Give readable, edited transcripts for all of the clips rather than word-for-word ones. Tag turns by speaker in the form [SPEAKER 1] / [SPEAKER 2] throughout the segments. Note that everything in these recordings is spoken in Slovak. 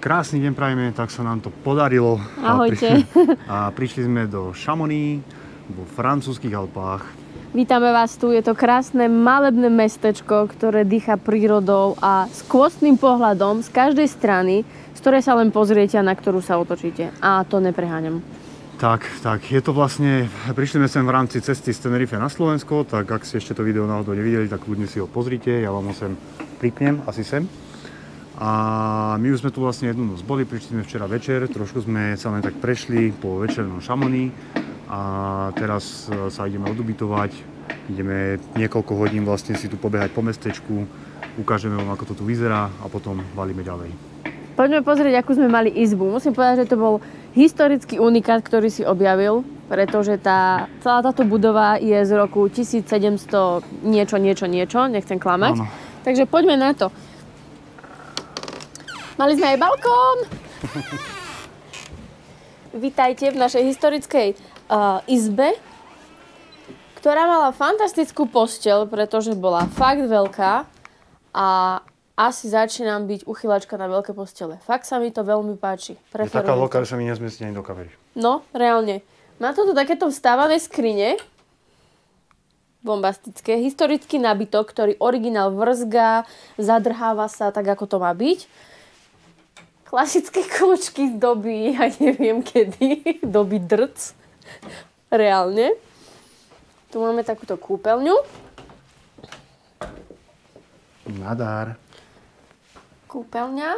[SPEAKER 1] Krásny deň prajeme, tak sa nám to podarilo.
[SPEAKER 2] Ahojte.
[SPEAKER 1] A prišli sme do Chamonix, vo francúzskych Alpách.
[SPEAKER 2] Vítame vás tu, je to krásne malebné mestečko, ktoré dýcha prírodou a skvostným pohľadom z každej strany, z ktorej sa len pozriete a na ktorú sa otočíte. A to nepreháňam.
[SPEAKER 1] Tak, je to vlastne, prišli sme sem v rámci cesty z Tenerife na Slovensko, tak ak si ešte to video náhodou nevideli, tak ľudne si ho pozrite, ja vám ho sem pripnem, asi sem. A my už sme tu vlastne jednu noc boli, prišli sme včera večer, trošku sme sa len tak prešli po večernom Chamonix a teraz sa ideme odubytovať, ideme niekoľko hodín vlastne si tu pobehať po mestečku, ukážeme vám, ako to tu vyzerá a potom valíme ďalej.
[SPEAKER 2] Poďme pozrieť, akú sme mali izbu. Musím povedať, že to bol historický unikát, ktorý si objavil, pretože celá táto budova je z roku 1700 niečo, nechcem klamať.
[SPEAKER 1] Áno.
[SPEAKER 2] Takže poďme na to. Mali sme aj balkón. Vítajte v našej historickej izbe, ktorá mala fantastickú posteľ, pretože bola fakt veľká a asi začínam byť uchylačka na veľké postele. Fakt sa mi to veľmi páči.
[SPEAKER 1] Je taká veľká, že sa mi nezmestí ani do kamery.
[SPEAKER 2] No, reálne. Má to tu takéto vstávané skrine. Bombastické. Historický nábytok, ktorý originál vrzgá, zadrháva sa tak, ako to má byť. Klasické kľúčky z doby, ja neviem kedy, doby drc. Reálne. Tu máme takúto kúpeľňu.
[SPEAKER 1] Nadár.
[SPEAKER 2] Kúpeľňa.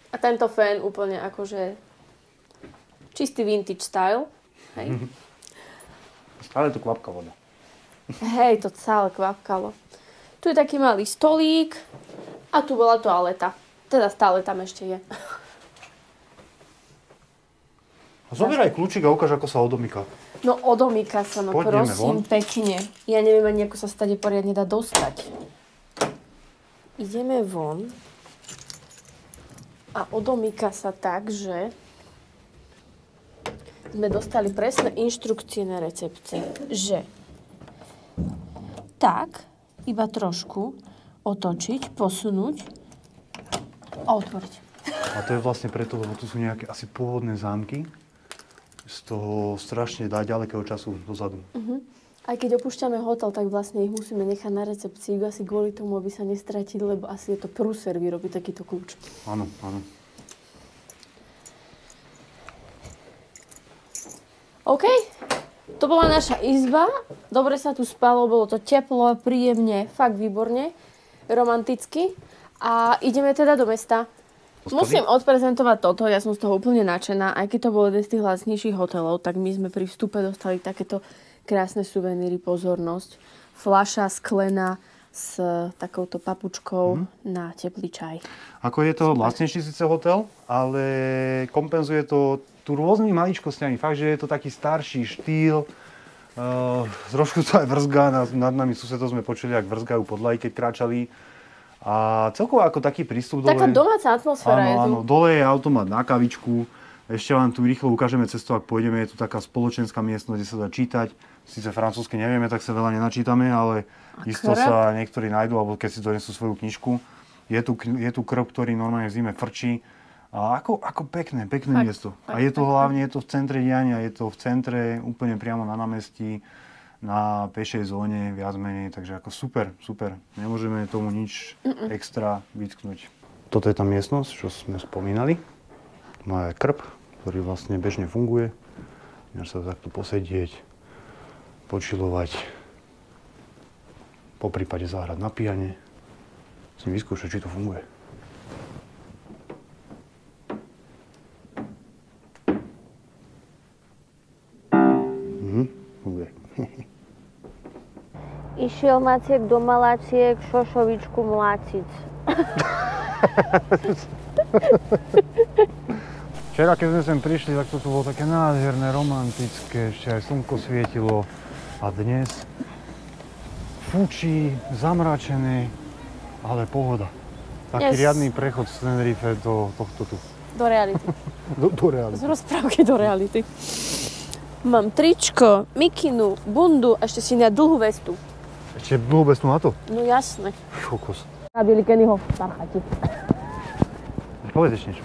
[SPEAKER 2] A tento fén úplne akože čistý vintage style. Hej.
[SPEAKER 1] Stále tu kvapka voda.
[SPEAKER 2] Hej, to celé kvapkalo. Tu je taký malý stolík a tu bola toaleta. Teda stále tam ešte je.
[SPEAKER 1] Zoberaj kľúčik a ukáž, ako sa odomýka.
[SPEAKER 2] No odomýka sa, no
[SPEAKER 1] Poďme
[SPEAKER 2] prosím,
[SPEAKER 1] von.
[SPEAKER 2] pekne. Ja neviem ani, ako sa stade poriadne dá dostať. Ideme von a odomýka sa tak, že sme dostali presné inštrukcie na recepte, že tak, iba trošku otočiť, posunúť a otvoriť.
[SPEAKER 1] A to je vlastne preto, lebo tu sú nejaké asi pôvodné zámky z toho strašne ďalekého času dozadu.
[SPEAKER 2] Aj keď opúšťame hotel, tak vlastne ich musíme nechať na recepcii, asi kvôli tomu, aby sa nestratili, lebo asi je to prúser vyrobiť takýto kľúč.
[SPEAKER 1] Áno.
[SPEAKER 2] OK, to bola naša izba. Dobre sa tu spalo, bolo to teplo, príjemne, fakt výborne, romanticky. A ideme teda do mesta. Musím odprezentovať toto, ja som z toho úplne nadšená. Aj keď to bol jeden z tých lacnejších hotelov, tak my sme pri vstupe dostali takéto krásne suveníry, pozornosť. Fľaša sklená s takouto papučkou na teplý čaj.
[SPEAKER 1] Ako je to lacnejší síce hotel, ale kompenzuje to tu rôznymi maličkosťami. Fakt, že je to taký starší štýl. Trošku to aj vrzgá. Nad nami susedov sme počuli, ak vrzgajú podlahy, keď kráčali. A celkovo ako taký prístup dole...
[SPEAKER 2] Taká domáca atmosféra je tu.
[SPEAKER 1] Áno, dole je automat na kavičku. Ešte vám tu rýchlo ukážeme cestu, ak pôjdeme. Je tu taká spoločenská miestnosť, kde sa dá čítať. Sice francúzsky nevieme, tak sa veľa nenačítame, ale isto sa niektorí nájdú, alebo keď si donesú svoju knižku. Je tu krb, ktorý normálne v zime frčí. A ako pekné miesto. A je to hlavne v centre diania, je to v centre, úplne priamo na námestí, na pešej zóne, viac menej, takže ako super. Nemôžeme tomu nič extra vytknúť. Toto je tá miestnosť, čo sme spomínali. Má aj krb, ktorý vlastne bežne funguje. Môže sa takto posedieť, počilovať, poprípade zahrať na piane. Si vyskúšať, či to funguje. Funguje.
[SPEAKER 3] Išiel Maciek do Malaciek šošovičku mlácic.
[SPEAKER 1] Včera, keď sme sem prišli, tak to tu bolo také nádherné, romantické, ešte aj slnko svietilo. A dnes fučí, zamračené, ale pohoda. Taký riadny prechod z Tenerife do tohto tu.
[SPEAKER 2] Do reality.
[SPEAKER 1] Do reality.
[SPEAKER 2] Z rozprávky do reality. Mám tričko, mikinu, bundu a ešte si na dlhú vestu.
[SPEAKER 1] Ešte dlhú vestu na to?
[SPEAKER 2] No jasné.
[SPEAKER 1] Kokos.
[SPEAKER 2] Nabili Kennyho v Parchati.
[SPEAKER 1] Povedz ešte niečo.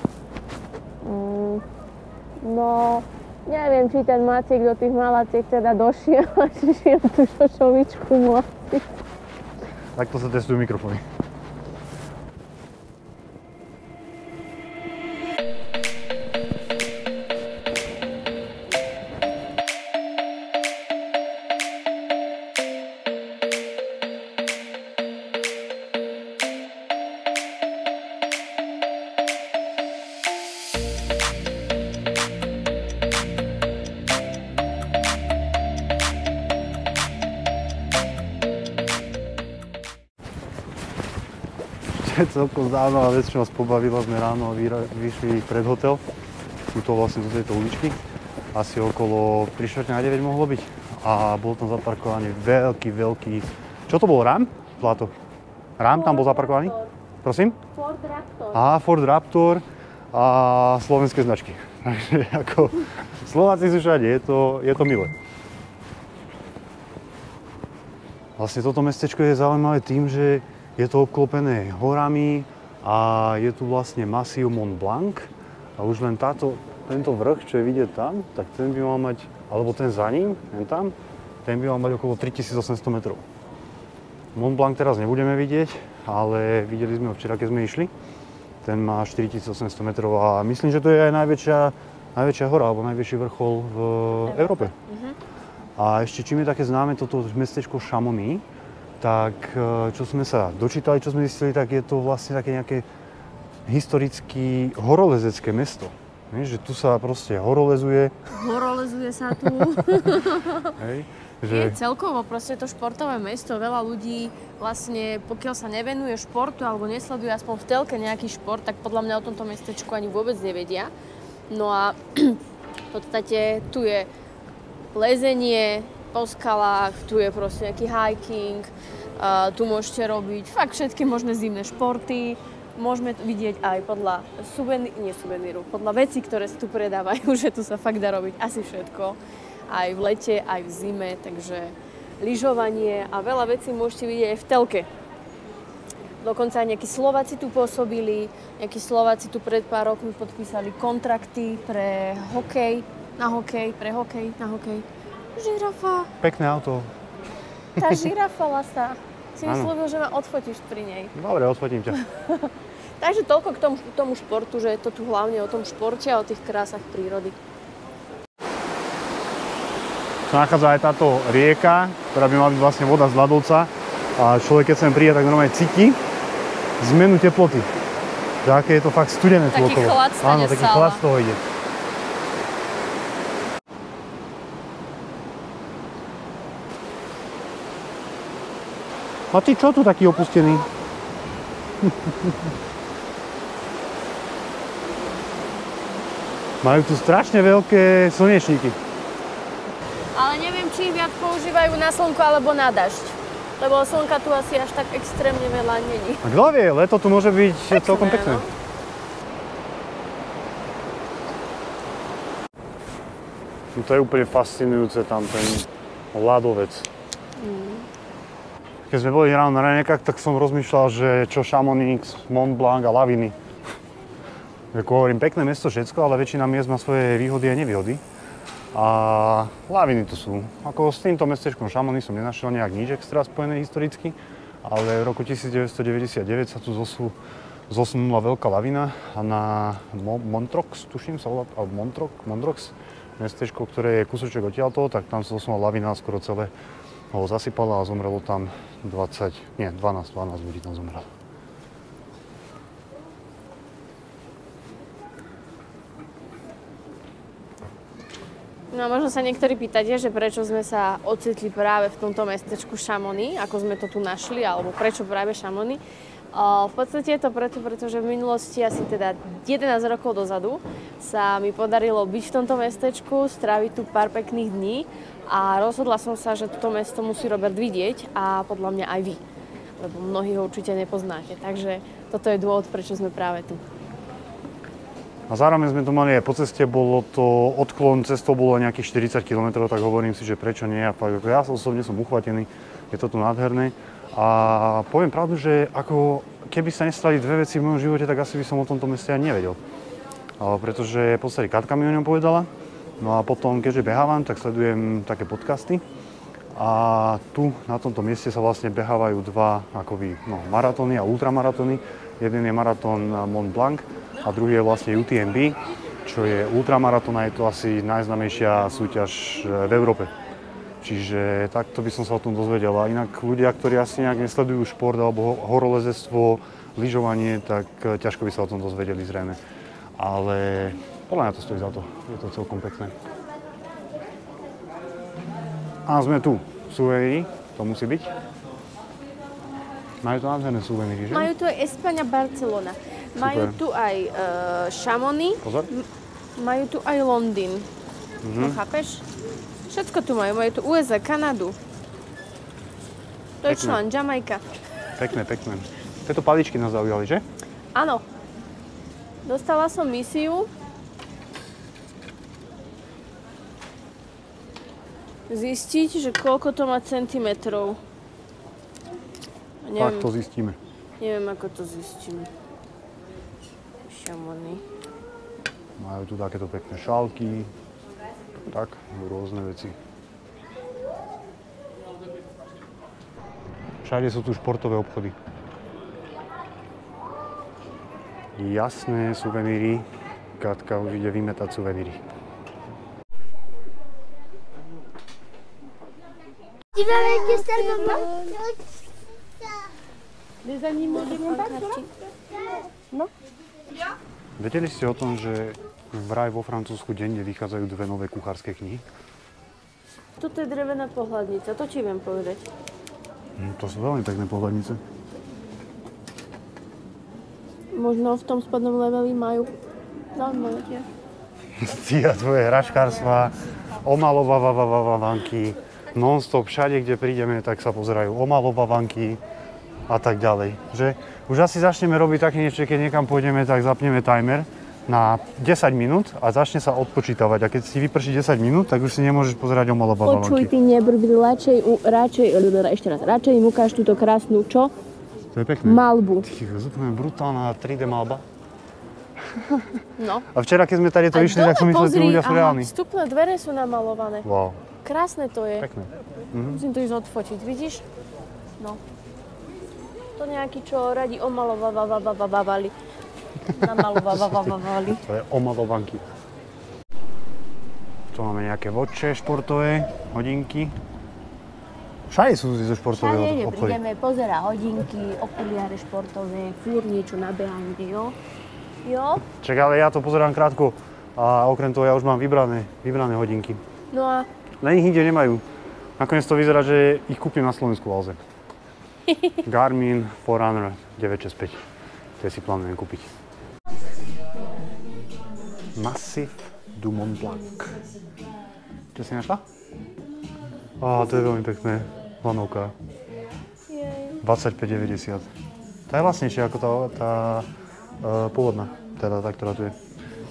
[SPEAKER 2] No, neviem, či ten Maciek do tých Malaciek teda došiel, či šiel tú šošovičku môcť.
[SPEAKER 1] Takto sa testujú mikrofóny. Celkom zaujímavá vec, čo nás pobavila, sme ráno vyšli pred hotel, tuto vlastne do tejto uličky, asi okolo 3:45 mohlo byť a bol tam zaparkovaný veľký, čo to bol, Ram? Zlato. Ram tam bol zaparkovaný? Prosím?
[SPEAKER 2] Ford Raptor.
[SPEAKER 1] Aha, Ford Raptor a slovenské značky. Takže ako Slováci sú všade, je to milé. Vlastne toto mestečko je zaujímavé tým, že je to obklopené horami a je tu vlastne masív Mont Blanc a už len tento vrch, čo je vidieť tam, tak ten by mal mať, alebo ten za ním, ten by mal mať okolo 3800 metrov. Mont Blanc teraz nebudeme vidieť, ale videli sme ho včera, keď sme išli. Ten má 4800 metrov a myslím, že to je aj najväčšia hora, alebo najväčší vrchol v Európe. A ešte čím je také známe toto mestečko Chamonix, tak čo sme sa dočítali, čo sme zistili, tak je to vlastne také nejaké historicky horolezecké mesto. Vieš, že tu sa proste horolezuje.
[SPEAKER 2] Horolezuje sa tu.
[SPEAKER 1] Hej, že...
[SPEAKER 2] Je celkovo proste to športové mesto. Veľa ľudí vlastne, pokiaľ sa nevenuje športu alebo nesleduje aspoň v telke nejaký šport, tak podľa mňa o tomto mestečku ani vôbec nevedia. No a v podstate tu je lezenie po skalách, tu je proste nejaký hiking, tu môžete robiť fakt všetky možné zimné športy. Môžeme vidieť aj podľa podľa vecí, ktoré sa tu predávajú, že tu sa fakt dá robiť asi všetko. Aj v lete, aj v zime, takže lyžovanie a veľa vecí môžete vidieť aj v telke. Dokonca aj nejakí Slováci tu pôsobili, nejakí Slováci tu pred pár rokmi podpísali kontrakty pre hokej, na hokej. Žirafa.
[SPEAKER 1] Pekné auto.
[SPEAKER 2] Tá žirafa, Lasa. Si myslel, že ma odfotíš pri nej.
[SPEAKER 1] Dobre, odfotím ťa.
[SPEAKER 2] Takže toľko k tomu športu, že je to tu hlavne o tom športe a o tých krásach prírody.
[SPEAKER 1] Tu nachádza aj táto rieka, ktorá by mala byť vlastne voda z ľadovca. A človek, keď sem príde, tak normálne cíti zmenu teploty. Že aké je to fakt studené tu okolo.
[SPEAKER 2] Taký chlad stane.
[SPEAKER 1] Áno, taký chlad z toho ide. A ty čo tu taký opustený? Majú tu strašne veľké slnečníky.
[SPEAKER 2] Ale neviem, či ich viac používajú na slnko alebo na dažď. Lebo slnka tu asi až tak extrémne veľa není.
[SPEAKER 1] A kto vie, leto tu môže byť pekné, celkom pekné. No. To je úplne fascinujúce tam ten ľadovec. Keď sme boli ráno na raňajkách, tak som rozmýšľal, že čo Chamonix, Mont Blanc a laviny. Ako hovorím, pekné mesto všetko, ale väčšina miest má svoje výhody a nevýhody. A laviny tu sú. Ako s týmto mestečkom Chamonix som nenašiel nejak nič extra spojené historicky, ale v roku 1999 sa tu zosunula veľká lavina a na Montrox, tuším sa volá, alebo Montrox, mestečko, ktoré je kúsoček odtiaľto, tak tam sa zosunula lavina a skoro celé ho zasypala a zomrelo tam 12 ľudí tam zomrelo.
[SPEAKER 2] No a možno sa niektorí pýtate, že prečo sme sa ocitli práve v tomto mestečku Chamonix, ako sme to tu našli, alebo prečo práve Chamonix. V podstate je to pretože v minulosti, asi teda 11 rokov dozadu, sa mi podarilo byť v tomto mestečku, stráviť tu pár pekných dní a rozhodla som sa, že toto mesto musí Robert vidieť a podľa mňa aj vy, lebo mnohí ho určite nepoznáte. Takže toto je dôvod, prečo sme práve tu.
[SPEAKER 1] A zároveň sme tu mali aj po ceste, bolo to odklon, cestou bolo nejakých 40 km, tak hovorím si, že prečo nie. A ja osobne som uchvatený, je to tu nádherné. A poviem pravdu, že ako keby sa nestali dve veci v mojom živote, tak asi by som o tomto meste ani nevedel. Pretože v podstate Katka mi o ňom povedala. No a potom, keďže behávam, tak sledujem také podcasty. A tu, na tomto mieste sa vlastne behávajú dva maratóny a ultramaratóny. Jeden je maratón Mont Blanc a druhý je vlastne UTMB, čo je ultramaratón a je to asi najznámejšia súťaž v Európe. Čiže takto by som sa o tom dozvedel. A inak ľudia, ktorí asi nejak nesledujú šport alebo horolezectvo, lyžovanie, tak ťažko by sa o tom dozvedeli zrejme. Ale podľa mňa to stojí za to. Je to celkom pekné. A sme tu. Suveníry, to musí byť. Majú tu nádherné suveníry, že?
[SPEAKER 2] Majú tu aj Espaňa, Barcelona.
[SPEAKER 1] Super.
[SPEAKER 2] Majú tu aj Chamonix.
[SPEAKER 1] Pozor.
[SPEAKER 2] Majú tu aj Londýn. No chápeš? Všetko tu majú. Majú tu USA, Kanadu. Deutschland, Jamajka.
[SPEAKER 1] Pekné, pekné. Tieto paličky nás zaujali, že?
[SPEAKER 2] Áno. Dostala som misiu. Zistiť, že koľko to má centimetrov.
[SPEAKER 1] Tak to zistíme.
[SPEAKER 2] Neviem, ako to zistíme. Chamonix.
[SPEAKER 1] Majú tu takéto pekné šálky. Tak, rôzne veci. Všade sú tu športové obchody. Jasné suveníry. Katka už ide vymetať suveníry.
[SPEAKER 4] Tu vas avec Estelle, maman?
[SPEAKER 2] Les animaux de montagne, no?
[SPEAKER 1] Vedeli ste o tom, že vraj vo Francúzsku denne vychádzajú dve nové kuchárske knihy?
[SPEAKER 2] Toto je drevená pohľadnica, to ti viem povedať.
[SPEAKER 1] To sú veľmi pekné pohľadnice.
[SPEAKER 2] Možno v tom spodnom leveli majú zaujímavé tiež.
[SPEAKER 1] Ty a tvoje hračkárstva, omalovávanky, non-stop, všade, kde prídeme, tak sa pozerajú omalovávanky a tak ďalej. Že? Už asi začneme robiť také niečo, keď niekam pôjdeme, tak zapneme timer na 10 minút a začne sa odpočítavať. A keď si vyprší 10 minút, tak už si nemôžeš pozerať omalovávanky.
[SPEAKER 2] Počuj, ty nebrbil, radšej im ukáž túto krásnu, čo?
[SPEAKER 1] To je pekné.
[SPEAKER 2] Malbu.
[SPEAKER 1] Ty, úplne brutálna 3D malba.
[SPEAKER 2] No.
[SPEAKER 1] A včera, keď sme tady to išli, tak som myslel, že tí ľudia sú reálni.
[SPEAKER 2] Vstupné dvere sú namalované.
[SPEAKER 1] Wow.
[SPEAKER 2] Krásne to je.
[SPEAKER 1] Pekné.
[SPEAKER 2] Musím to ísť odfotiť, vidíš? No. To nejaký, čo radi omalovávali. Namalovávali.
[SPEAKER 1] To je omalovanky. Tu máme nejaké voče športové, hodinky. Všade sú zo športového obchody.
[SPEAKER 2] Prídeme, pozera hodinky, okuliare športové, fúr niečo na behanie, jo? Jo?
[SPEAKER 1] Čak, ale ja to pozerám krátko a okrem toho ja už mám vybrané hodinky.
[SPEAKER 2] No a?
[SPEAKER 1] Len ich nikde nemajú. Nakoniec to vyzerá, že ich kúpim na Slovensku v Alze. Garmin Forerunner 965. To si plánujem kúpiť. Massif du Mont Blanc. Čo si našla? To je veľmi pekné. Lanovka. 25,90. Tá je vlastnejšia ako tá pôvodná, teda tá, ktorá tu je.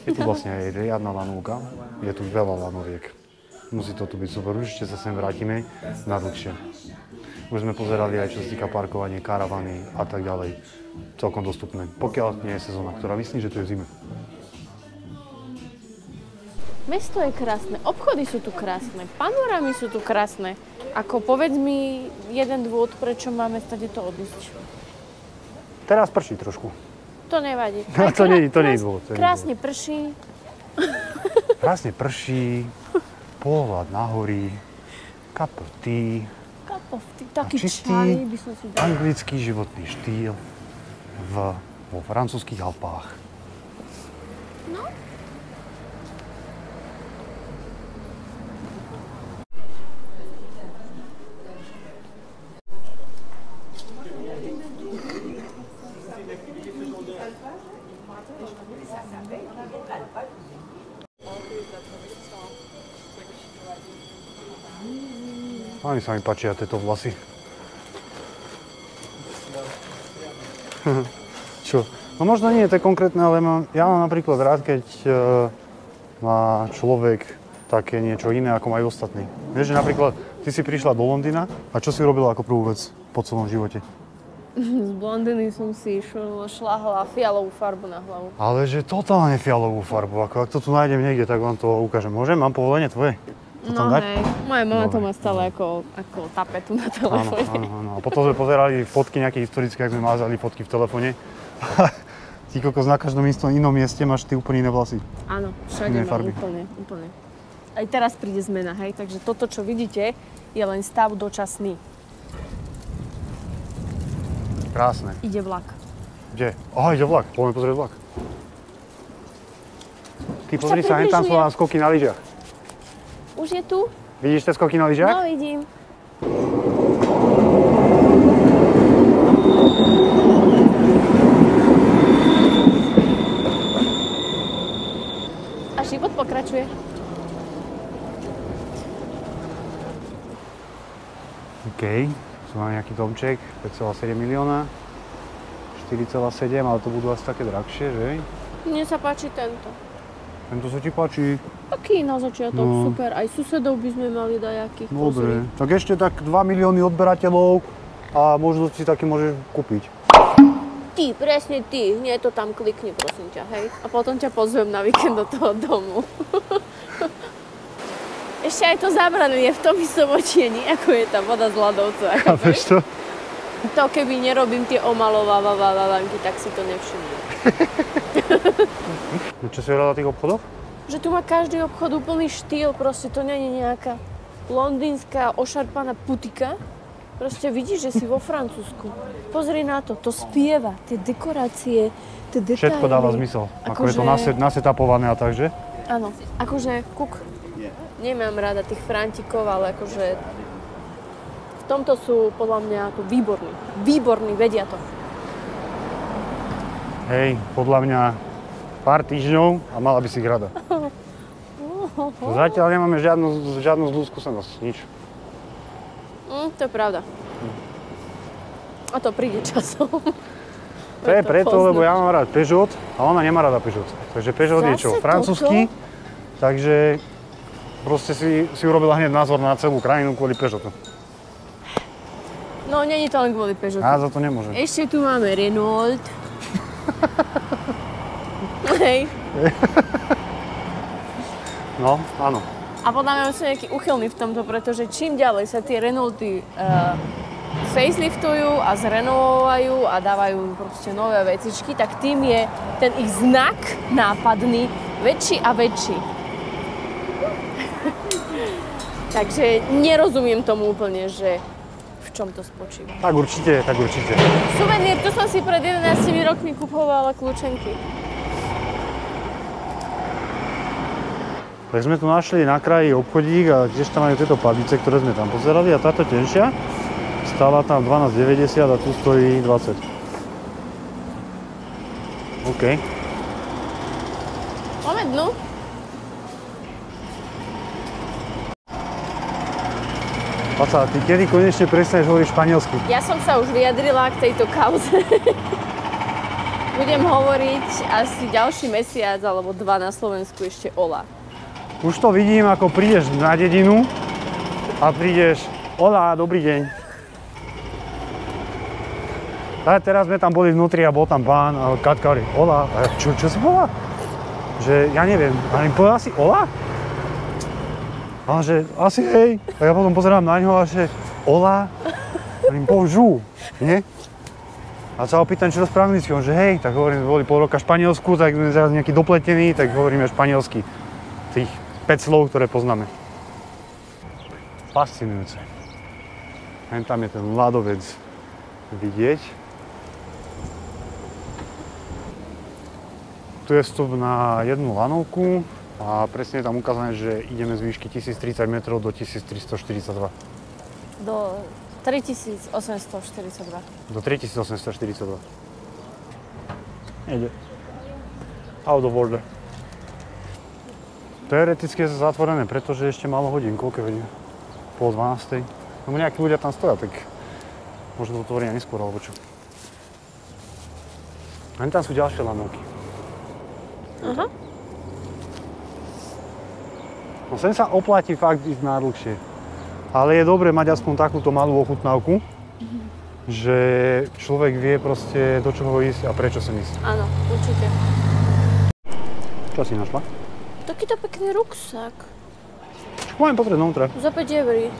[SPEAKER 1] Je tu vlastne aj riadna lanovka. Je tu veľa lanoviek. Musí to tu byť super. Určite sa sem vrátime na dlhšie. Už sme pozerali aj čo sa týka parkovanie, karavany a tak ďalej. Celkom dostupné. Pokiaľ nie je sezóna, ktorá myslí, že to je v zime.
[SPEAKER 2] Mesto je krásne, obchody sú tu krásne, panorámy sú tu krásne. Ako povedz mi jeden dôvod, prečo máme stade to odísť.
[SPEAKER 1] Teraz prší trošku.
[SPEAKER 2] To nevadí.
[SPEAKER 1] To nie je dôvod.
[SPEAKER 2] Krásne prší.
[SPEAKER 1] Krásne prší, pohľad na hory, cup of tea.
[SPEAKER 2] Taký
[SPEAKER 1] čistý
[SPEAKER 2] čaj by som si dal.
[SPEAKER 1] anglický životný štýl vo francúzskych Alpách.
[SPEAKER 2] No.
[SPEAKER 1] Ani sa mi páčia tieto vlasy. Čo? No možno nie je to konkrétne, ale ja mám napríklad rád, keď má človek také niečo iné, ako majú ostatní. Vieš, že napríklad ty si prišla do Londýna a čo si robila ako prvú vec po celom živote?
[SPEAKER 2] Z blondiny som si šľahla fialovú farbu na hlavu.
[SPEAKER 1] Ale že totálne fialovú farbu. Ak to tu nájdem niekde, tak vám to ukážem. Môžem? Mám povolenie tvoje? To tam dať?
[SPEAKER 2] Hej, moja mama to má stále ako tapetu na telefóne.
[SPEAKER 1] Áno. A potom sme pozerali fotky nejaké historické, ak sme mázali fotky v telefóne. Ty kokos, na každom inom mieste máš ty úplne iné vlasy.
[SPEAKER 2] Áno, všade mám úplne. Aj teraz príde zmena, hej, takže toto, čo vidíte, je len stav dočasný.
[SPEAKER 1] Krásne.
[SPEAKER 2] Ide vlak.
[SPEAKER 1] Kde? Aha, ide vlak. Poďme pozrieť vlak. Ty pozri sa, hen tam sú na skoky na lyžiach.
[SPEAKER 2] Už je tu?
[SPEAKER 1] Vidíš tie skoky na lyžiach?
[SPEAKER 2] No, vidím. A život pokračuje.
[SPEAKER 1] OK, tu mám nejaký domček, 5,7 milióna, 4,7, ale to budú asi také drahšie, že?
[SPEAKER 2] Mne sa páči tento.
[SPEAKER 1] Tento sa ti páči?
[SPEAKER 2] Taký na začiatok, super. Aj susedov by sme mali dajakých.
[SPEAKER 1] Dobre, tak ešte tak 2 milióny odberateľov a možno si taký môžeš kúpiť.
[SPEAKER 2] Ty, presne ty, nie to tam klikni, prosím ťa, hej. A potom ťa pozvem na víkend do toho domu. Ešte aj to zábranlie v tom istom očiení, ako je tá voda z ľadovca.
[SPEAKER 1] Chápeš to?
[SPEAKER 2] To keby nerobím tie omalovávanky, tak si to nevšimnem.
[SPEAKER 1] Čo si hľadá tých obchodoch?
[SPEAKER 2] Že tu má každý obchod úplný štýl, proste to nie je nejaká londýnska ošarpaná putika. Proste vidíš, že si vo Francúzsku. Pozri na to, to spieva, tie dekorácie, tie detaily.
[SPEAKER 1] Všetko dáva zmysel. Ako je to nasetapované a tak, že?
[SPEAKER 2] Áno, akože kuk. Nemám rada tých frantikov, ale akože v tomto sú podľa mňa tu výborní. Výborní, vedia to.
[SPEAKER 1] Hej, podľa mňa pár týždňov a mala by si ich rada. Zatiaľ nemáme žiadnu zlú skúsenosť, nič.
[SPEAKER 2] To je pravda. A to príde časom.
[SPEAKER 1] To je preto, lebo ja mám rád Peugeot a ona nemá rada Peugeot. Takže Peugeot je čo? Francúzsky, takže proste si urobila hneď názor na celú krajinu kvôli Peugeotu.
[SPEAKER 2] No, není to len kvôli Peugeotu.
[SPEAKER 1] Ja za to nemôžem.
[SPEAKER 2] Ešte tu máme Renault. Hej.
[SPEAKER 1] No, áno.
[SPEAKER 2] A podľa mňa sú nejaký uchylný v tomto, pretože čím ďalej sa tie Renaulty faceliftujú a zrenovujú a dávajú proste nové vecičky, tak tým je ten ich znak nápadný väčší a väčší. Takže nerozumiem tomu úplne, že v čom to spočíva.
[SPEAKER 1] Tak určite, tak určite.
[SPEAKER 2] Suvenír, tu som si pred 11 rokmi kupovala kľúčenky.
[SPEAKER 1] Tak sme tu našli na kraji obchodík a tiež tam majú tieto palice, ktoré sme tam pozerali a táto tenšia stála tam 12,90 a tu stojí 20. OK.
[SPEAKER 2] Máme dnu.
[SPEAKER 1] Paca, ty kedy konečne prestaneš hovoriť španielsky?
[SPEAKER 2] Ja som sa už vyjadrila k tejto kauze. Budem hovoriť asi ďalší mesiac alebo 2 na Slovensku ešte hola.
[SPEAKER 1] Už to vidím, ako prídeš na dedinu a prídeš, hola, dobrý deň. A teraz sme tam boli vnútri a bol tam pán a Katka hovorí, hola, a čo si povedala? Že ja neviem, ale mi povedala si hola? A že asi hej. A ja potom pozerám na ňo a že hola, a im bonjour, nie? A sa ho pýtam, čo to správne anglicky, on že hej, tak hovorím, boli pol roka v Španielsku, tak sme teraz nejaký dopletený, tak hovoríme španielsky. Tých 5 slov, ktoré poznáme. Fascinujúce. Hen tam je ten ľadovec vidieť. Tu je vstup na jednu lanovku a presne je tam ukázané, že ideme z výšky 1030 metrov do 1342.
[SPEAKER 2] Do 3842.
[SPEAKER 1] Do 3842. Ide. Out of order. Teoreticky je zatvorené, pretože ešte málo hodín, koľko hodín? Pol 12. No nejakí ľudia tam stoja, tak možno to otvoria neskôr, alebo čo. Len tam sú ďalšie lanovky.
[SPEAKER 2] Aha.
[SPEAKER 1] No sem sa oplatí fakt ísť najdlhšie. Ale je dobré mať aspoň takúto malú ochutnávku. že človek vie proste do čoho ísť a prečo sem ísť.
[SPEAKER 2] Áno, určite.
[SPEAKER 1] Čo si našla?
[SPEAKER 2] Takýto pekný ruksak.
[SPEAKER 1] Čo mám pozrieť vnútra?
[SPEAKER 2] Za 5 €.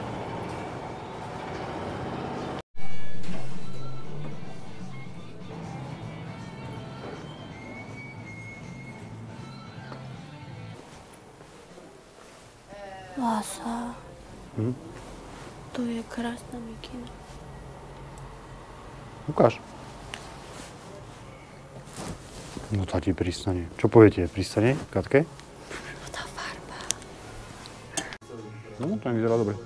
[SPEAKER 2] Lása. To je krásna mikina.
[SPEAKER 1] Ukáž. No tá ti pristane. Čo poviete, pristane, Katke?
[SPEAKER 2] Tá farba.
[SPEAKER 1] No, to mi vyzerá dobre.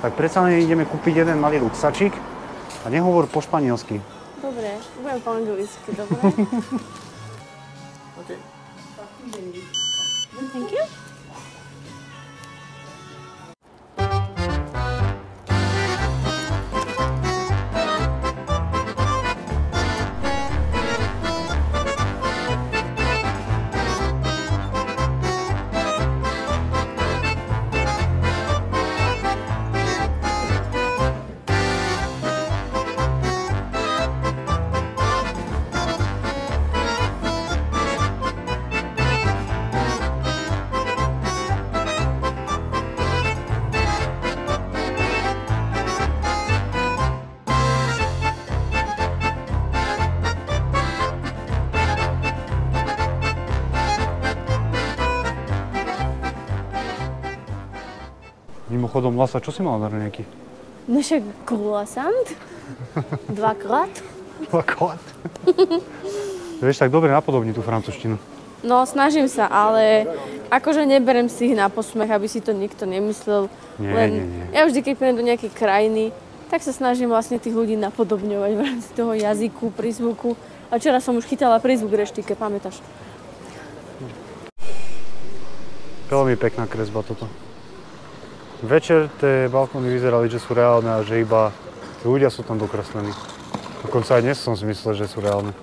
[SPEAKER 1] Tak predsa len ideme kúpiť jeden malý ruksačik a nehovor po španielsky.
[SPEAKER 2] Dobre, budem po anglicky, dobre?
[SPEAKER 1] Okay.
[SPEAKER 2] Thank you.
[SPEAKER 1] Mimochodom, Lasa, čo si mala na raňajky?
[SPEAKER 2] No však croissant. Dvakrát.
[SPEAKER 1] Dvakrát? Vieš, tak dobre napodobní tú francúzštinu.
[SPEAKER 2] No, snažím sa, ale akože neberem si ich na posmech, aby si to nikto nemyslel.
[SPEAKER 1] Nie.
[SPEAKER 2] Ja vždy, keď prídem do nejakej krajiny, tak sa snažím vlastne tých ľudí napodobňovať v rámci toho jazyku, prízvuku. A včera som už chytala prízvuk reštike, pamätáš?
[SPEAKER 1] Veľmi pekná kresba toto. Večer tie balkóny vyzerali, že sú reálne a že iba ľudia sú tam dokreslení. Dokonca aj dnes som si myslel, že sú reálne.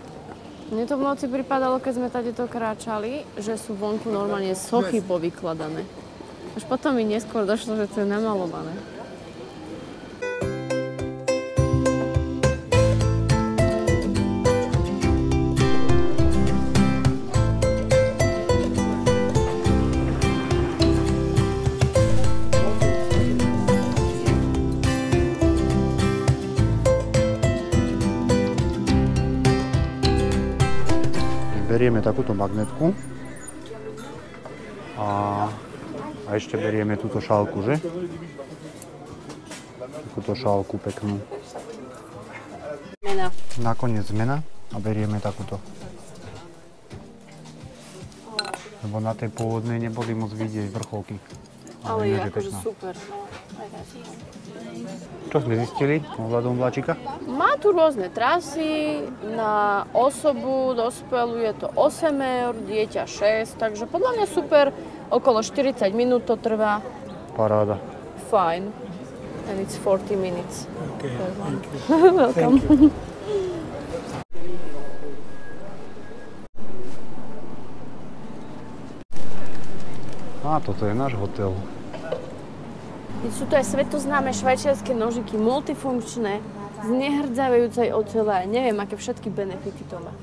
[SPEAKER 2] Mne to v noci pripadalo, keď sme tadeto kráčali, že sú vonku normálne sochy povykladané. Až potom mi neskôr došlo, že to je namalované.
[SPEAKER 1] Berieme takúto magnetku a ešte berieme túto šálku, že? Takúto šálku peknú.
[SPEAKER 2] Mena.
[SPEAKER 1] Nakoniec zmena a berieme takúto. Lebo na tej pôvodnej neboli moc vidieť vrcholky.
[SPEAKER 2] Ale je
[SPEAKER 1] ináč
[SPEAKER 2] akože
[SPEAKER 1] pekná.
[SPEAKER 2] super.
[SPEAKER 1] Čo sme zistili ohľadom vláčika?
[SPEAKER 2] Má tu rôzne trasy, na osobu dospelú je to 8 €, dieťa 6, takže podľa mňa super, okolo 40 minút to trvá.
[SPEAKER 1] Paráda.
[SPEAKER 2] Fine. And it's 40 minutes.
[SPEAKER 5] Okay, thank you.
[SPEAKER 2] Welcome.
[SPEAKER 5] Thank you.
[SPEAKER 1] Á, toto je náš hotel.
[SPEAKER 2] Sú to aj svetoznáme švajčiarske nožiky, multifunkčné, z nehrdzavejúcej ocele a neviem, aké všetky benefity to má.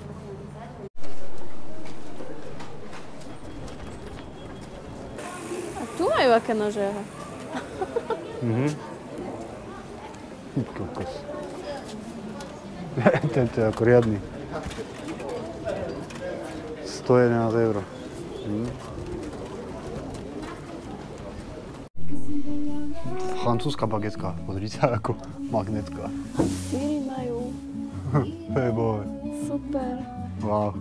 [SPEAKER 2] A tu majú aké nože.
[SPEAKER 1] Kokos. Tento je ako riadny. 111 €. Francúzska bagetka, pozrite sa ako magnetka.
[SPEAKER 2] Síry majú.
[SPEAKER 1] Hey boy.
[SPEAKER 2] Super.
[SPEAKER 1] Wow.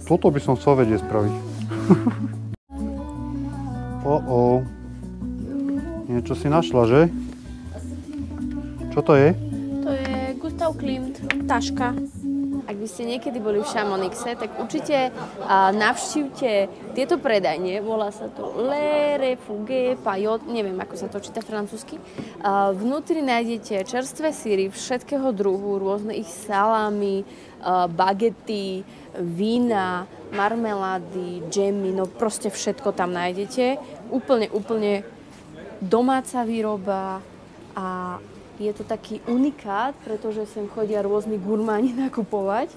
[SPEAKER 1] Toto by som chcel vedieť spraviť. Niečo si našla, že? Čo to je?
[SPEAKER 2] To je Gustav Klimt, taška. ak by ste niekedy boli v Chamonixe, tak určite navštívte tieto predajne. Volá sa to Le Refuge Payot, neviem, ako sa to číta francúzsky. Vnútri nájdete čerstvé syry všetkého druhu, rôzne ich salámy, bagety, vína, marmelády, džemy, no proste všetko tam nájdete. Úplne domáca výroba a je to taký unikát, pretože sem chodia rôzni gurmáni nakupovať.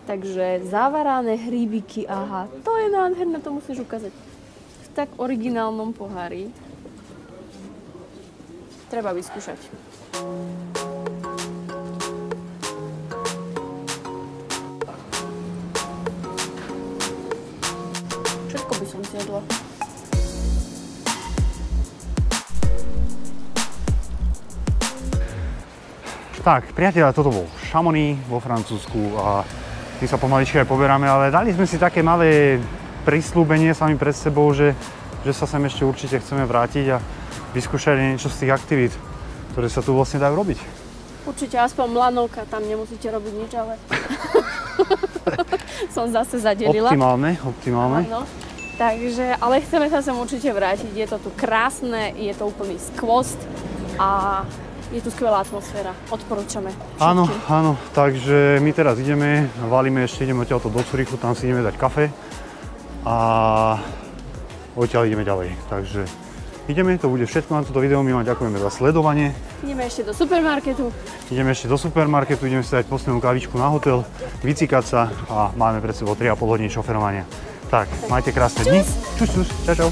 [SPEAKER 2] Takže zavarané hríbiky, aha, to je nádherné, to musíš ukázať. V tak originálnom pohári. Treba vyskúšať. Všetko by som zjedla.
[SPEAKER 1] Tak, priatelia, toto bol Chamonix vo Francúzsku a my sa pomaličky aj poberáme, ale dali sme si také malé prisľúbenie sami pred sebou, že sa sem ešte určite chceme vrátiť a vyskúšať niečo z tých aktivít, ktoré sa tu vlastne dajú robiť.
[SPEAKER 2] Určite aspoň lanovka, tam nemusíte robiť nič, ale som zase zadelila.
[SPEAKER 1] Optimálne.
[SPEAKER 2] Áno. Takže, ale chceme sa sem určite vrátiť, je to tu krásne, je to úplný skvost a je tu skvelá atmosféra, odporúčame všetkým.
[SPEAKER 1] Áno, takže my teraz ideme odtiaľto do Zürichu, tam si ideme dať kafe a odtiaľ ideme ďalej. Takže ideme, to bude všetko na toto video, my vám ďakujeme za sledovanie.
[SPEAKER 2] Ideme ešte do supermarketu,
[SPEAKER 1] ideme si dať poslednú kávičku na hotel, vycikať sa a máme pred sebou 3,5 hodiny šoferovania. Tak, majte krásne dni. Čus, čau.